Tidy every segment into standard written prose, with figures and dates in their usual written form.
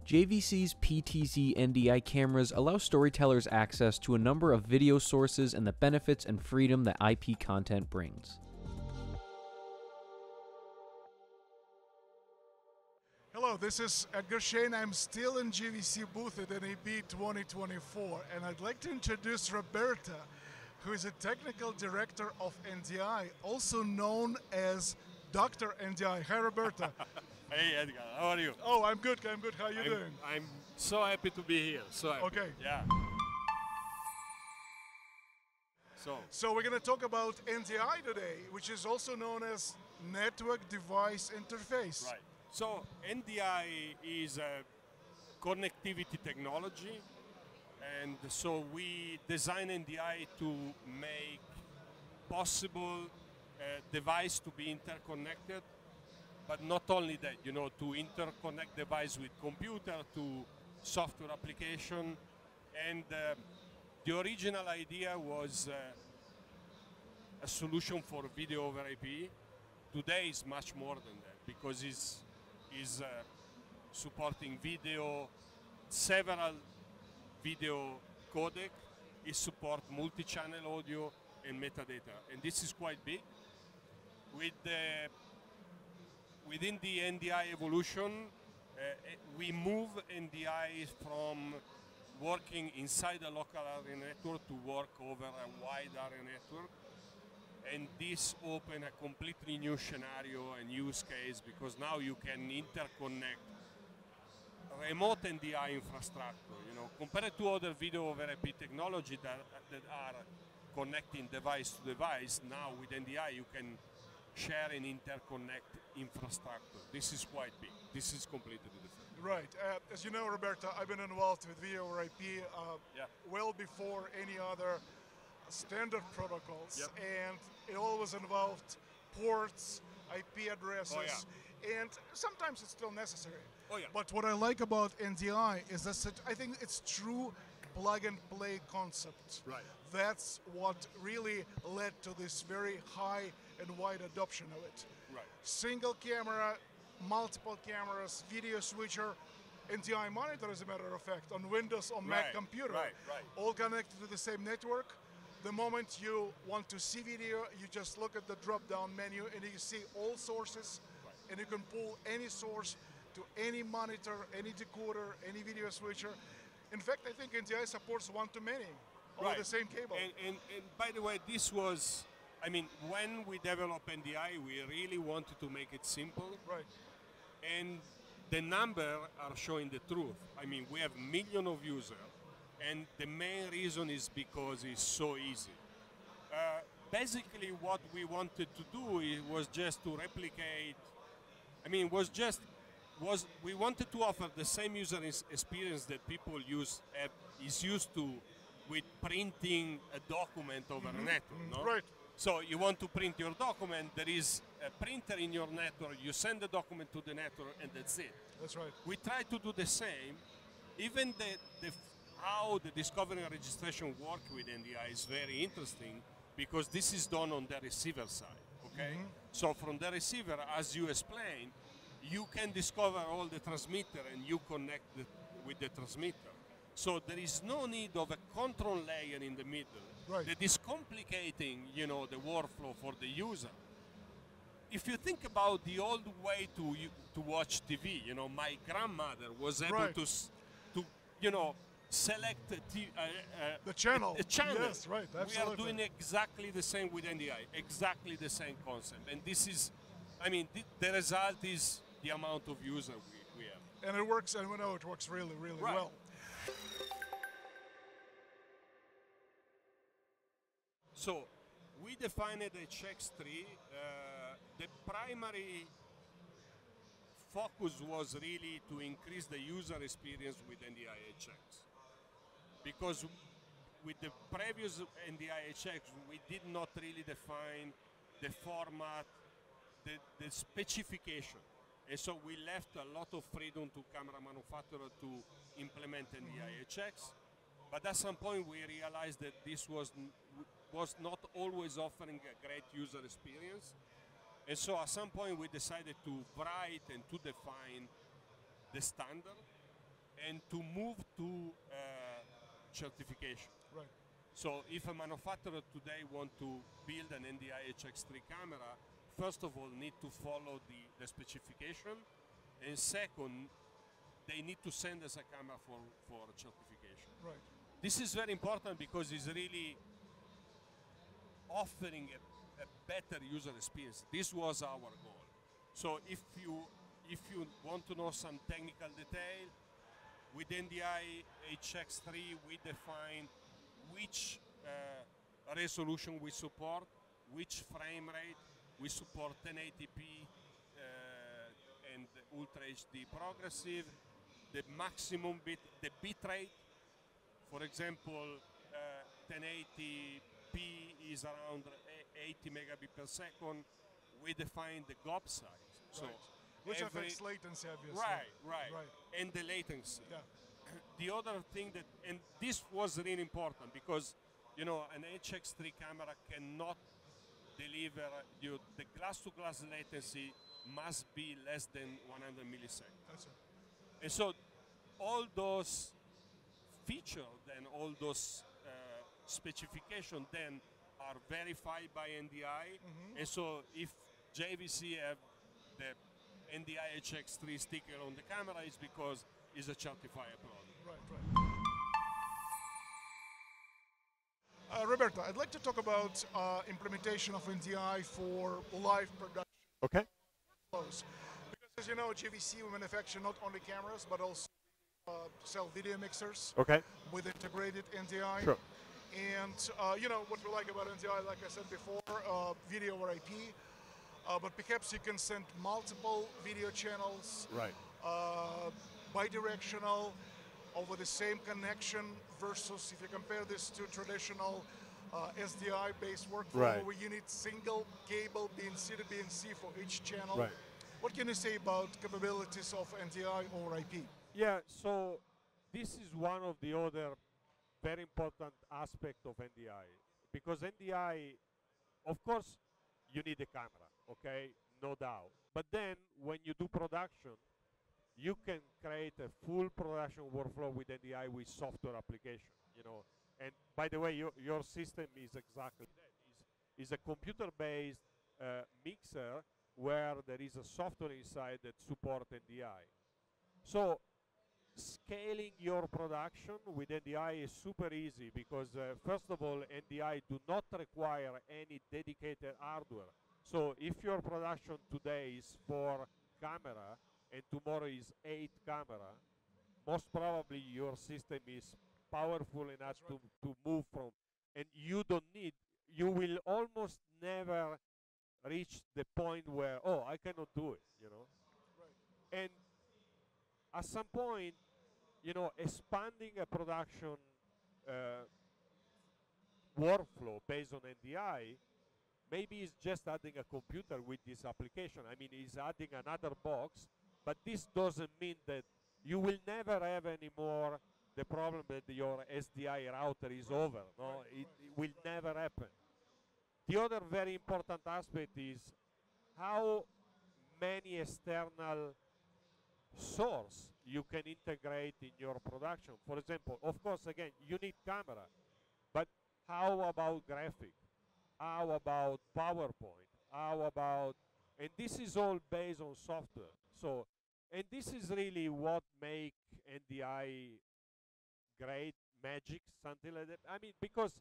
JVC's PTZ NDI cameras allow storytellers access to a number of video sources and the benefits and freedom that IP content brings. Hello, this is Edgar. I'm still in JVC booth at NAB 2024, and I'd like to introduce Roberto, who is a technical director of NDI, also known as Dr. NDI. Hi, Roberto. Hey, Edgar. How are you? Oh, I'm good. I'm good. How are you doing? I'm so happy to be here. So happy. Okay. Yeah. So we're going to talk about NDI today, which is also known as Network Device Interface. Right. So NDI is a connectivity technology, and so we design NDI to make possible device to be interconnected, but not only that, you know, to interconnect device with computer to software application. And the original idea was a solution for video over IP. Today is much more than that, because it's supporting video, several video codec, it support multi-channel audio and metadata, and this is quite big. Within the NDI evolution, we move NDI from working inside a local area network to work over a wide area network. And this opened a completely new scenario and use case, because now you can interconnect remote NDI infrastructure. You know, compared to other video over IP technology that are connecting device to device, now with NDI you can share and interconnect infrastructure. This is quite big. This is completely different. Right. As you know, Roberto, I've been involved with video over IP well before any other standard protocols, and it always involved ports, IP addresses, and sometimes it's still necessary. But what I like about NDI is that I think it's true plug and play concept. Right. That's what really led to this very high and wide adoption of it. Right. Single camera, multiple cameras, video switcher, NDI monitor, as a matter of fact, on Windows or Mac computer, all connected to the same network. The moment you want to see video, you just look at the drop-down menu and you see all sources, and you can pull any source to any monitor, any decoder, any video switcher. In fact, I think NDI supports one-to-many over the same cable. And by the way, this was, I mean, when we developed NDI, we really wanted to make it simple. Right. And the numbers are showing the truth. I mean, we have millions of users. And the main reason is because it's so easy. Basically, what we wanted to do was just to replicate. I mean, we wanted to offer the same user experience that people is used to with printing a document over a network. No? Right. So you want to print your document. There is a printer in your network. You send the document to the network, and that's it. That's right. We try to do the same. Even how the discovery and registration work with NDI is very interesting, because this is done on the receiver side, okay? So from the receiver, as you explained, you can discover all the transmitter and you connect with the transmitter. So there is no need of a control layer in the middle that is complicating, you know, the workflow for the user. If you think about the old way to watch TV, you know, my grandmother was able to you know, select the channel. The channel. Yes, right. Absolutely. We are doing exactly the same with NDI, exactly the same concept. And this is, I mean, the result is the amount of user we have. And it works, and we know it works really, really well. So we defined HX3. The primary focus was really to increase the user experience with NDI HX. Because with the previous NDI HX, we did not really define the format, the specification. And so we left a lot of freedom to camera manufacturer to implement NDI HX. But at some point we realized that this was not always offering a great user experience. And so at some point we decided to write and to define the standard. and to move to certification. Right. So if a manufacturer today want to build an NDI HX3 camera, first of all need to follow the specification, and second, they need to send us a camera for certification. Right. This is very important because it's really offering a better user experience. This was our goal. So if you want to know some technical detail, with NDI HX3 we define which resolution we support, which frame rate. We support 1080p and Ultra HD progressive, the maximum bit, the bit rate. For example, 1080p is around 80 megabit per second. We define the GOP size. So right. Which affects latency, obviously. Right. And the latency. Yeah. The other thing that, and this was really important because, you know, an HX3 camera cannot deliver the glass-to-glass latency must be less than 100 milliseconds. That's it. And so all those features and all those specifications then are verified by NDI. And so if JVC have the NDI HX3 sticker on the camera, it's because it's a certified product. Right. Roberto, I'd like to talk about implementation of NDI for live production. Okay. Because as you know, JVC we manufacture not only cameras but also sell video mixers. Okay. With integrated NDI. Sure. And you know what we like about NDI, like I said before, video over IP. But perhaps you can send multiple video channels. Right. Bidirectional over the same connection versus if you compare this to traditional SDI-based workflow right. where you need single cable BNC to BNC for each channel. Right. What can you say about capabilities of NDI over IP? Yeah, so this is one of the other very important aspects of NDI. Because NDI, of course, you need a camera, okay? No doubt. But then when you do production, you can create a full production workflow with NDI with software application, you know. And by the way, your system is exactly that. It's a computer-based mixer where there is a software inside that supports NDI. So scaling your production with NDI is super easy because first of all, NDI do not require any dedicated hardware. So if your production today is 4 camera and tomorrow is 8 camera, most probably your system is powerful enough to move from, and you don't need, you will almost never reach the point where, oh, I cannot do it, you know. Right. And at some point, you know, expanding a production workflow based on NDI, maybe it's just adding a computer with this application. I mean, it's adding another box, but this doesn't mean that you will never have anymore the problem that your SDI router is over. No, it will never happen. The other very important aspect is how many external source you can integrate in your production. For example, of course, again, you need camera, but how about graphic? How about PowerPoint? How about, and this is all based on software. So, and this is really what make NDI great, magic, something like that. I mean, because,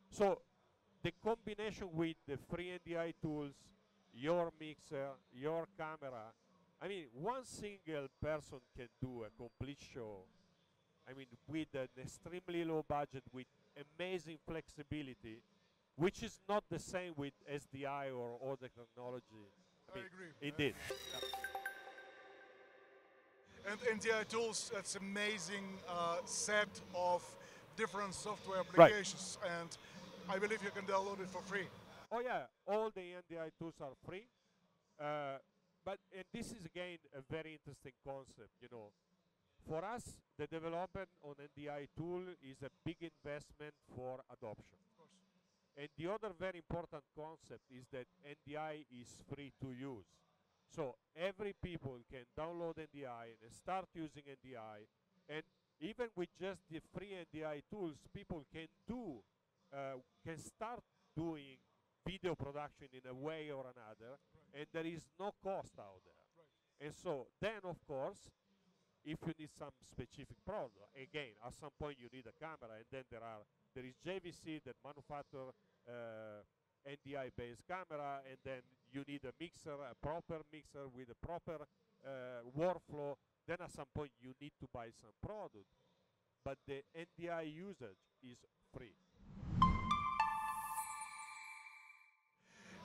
so the combination with the free NDI tools, your mixer, your camera, I mean, one single person can do a complete show. I mean, with an extremely low budget, with amazing flexibility, which is not the same with SDI or other technology. I agree. Indeed. And NDI tools, that's amazing set of different software applications. Right. And I believe you can download it for free. Oh yeah, all the NDI tools are free. But and this is again a very interesting concept, you know. For us, the development on NDI tool is a big investment for adoption. Of course. And the other very important concept is that NDI is free to use. So every people can download NDI and start using NDI. And even with just the free NDI tools, people can can start doing video production in a way or another, and there is no cost out there. And so then, of course, if you need some specific product, again, at some point you need a camera, and then there is JVC that manufacture NDI-based camera, and then you need a mixer, a proper mixer with a proper workflow. Then at some point you need to buy some product, but the NDI usage is free.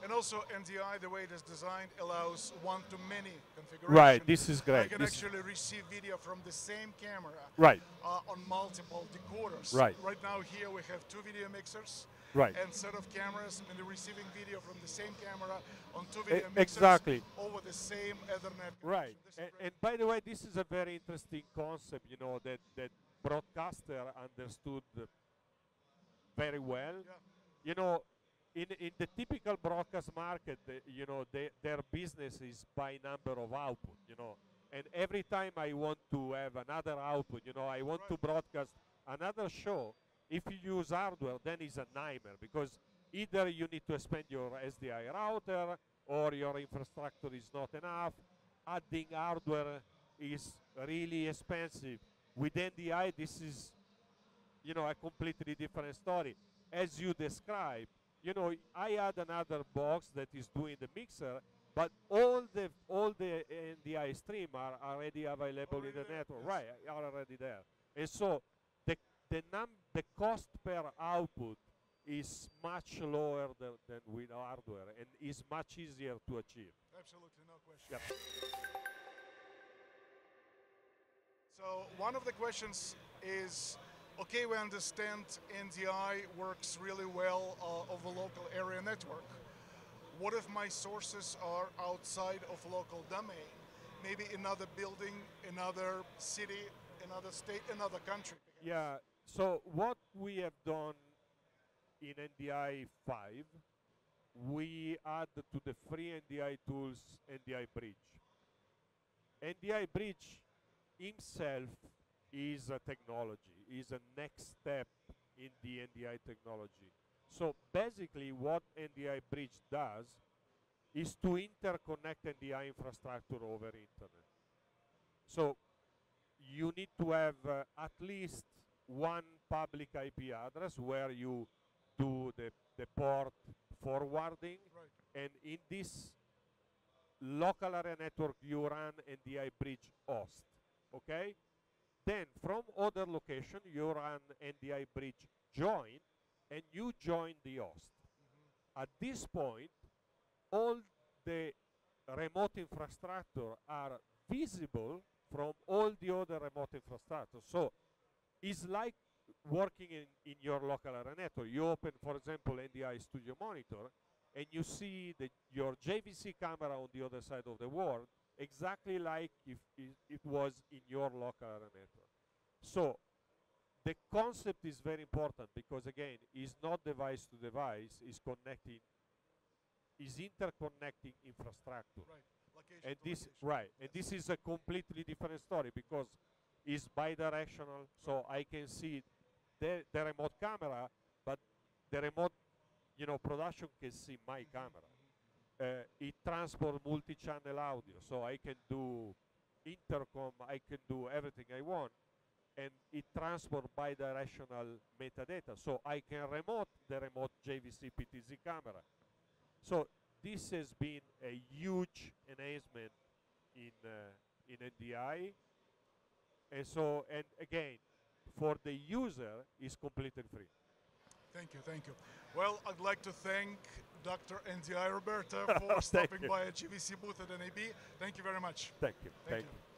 And also NDI, the way it is designed, allows one-to-many configuration. Right, this is great. I can actually receive video from the same camera on multiple decoders. Right. Right now here we have 2 video mixers and set of cameras, and the receiving video from the same camera on 2 video mixers over the same Ethernet connection. Right. And by the way, this is a very interesting concept, you know, that broadcaster understood very well. Yeah. You know, in the typical broadcast market, you know, their business is by number of output, you know. And every time I want to have another output, you know, I want to broadcast another show, if you use hardware, then it's a nightmare, because either you need to expand your SDI router, or your infrastructure is not enough. Adding hardware is really expensive. With NDI, this is, you know, a completely different story. As you described, you know, I add another box that is doing the mixer, but all the NDI stream are already available in the network, right? Are already there, and so the cost per output is much lower than with hardware, and is much easier to achieve. Absolutely, no question. Yep. So one of the questions is, okay, we understand NDI works really well of a local area network. What if my sources are outside of local domain? Maybe another building, another city, another state, another country? Yeah, so what we have done in NDI 5, we add to the free NDI tools NDI Bridge. NDI Bridge himself is a technology, is a next step in the NDI technology. So basically what NDI Bridge does is to interconnect NDI infrastructure over internet. So you need to have at least one public IP address where you do the port forwarding, and in this local area network you run NDI Bridge host, okay? Then from other location you run NDI Bridge join, and you join the host. At this point, all the remote infrastructure are visible from all the other remote infrastructure. So it's like working in your local area network. You open, for example, NDI Studio Monitor, and you see your JVC camera on the other side of the world, exactly like if it was in your local area network. So the concept is very important, because again, it's not device to device, it's connecting, is interconnecting infrastructure. And this and this is a completely different story, because it's bidirectional, so I can see the remote camera, but the remote, you know, production can see my camera. It transports multi-channel audio, so I can do intercom, I can do everything I want, and it transports bidirectional metadata, so I can remote the remote JVC PTZ camera. So this has been a huge enhancement in NDI, and so, and again, for the user, it's completely free. Thank you, thank you. Well, I'd like to thank Dr. NDI Roberto for stopping by at JVC booth at NAB. Thank you very much. Thank you. Thank you.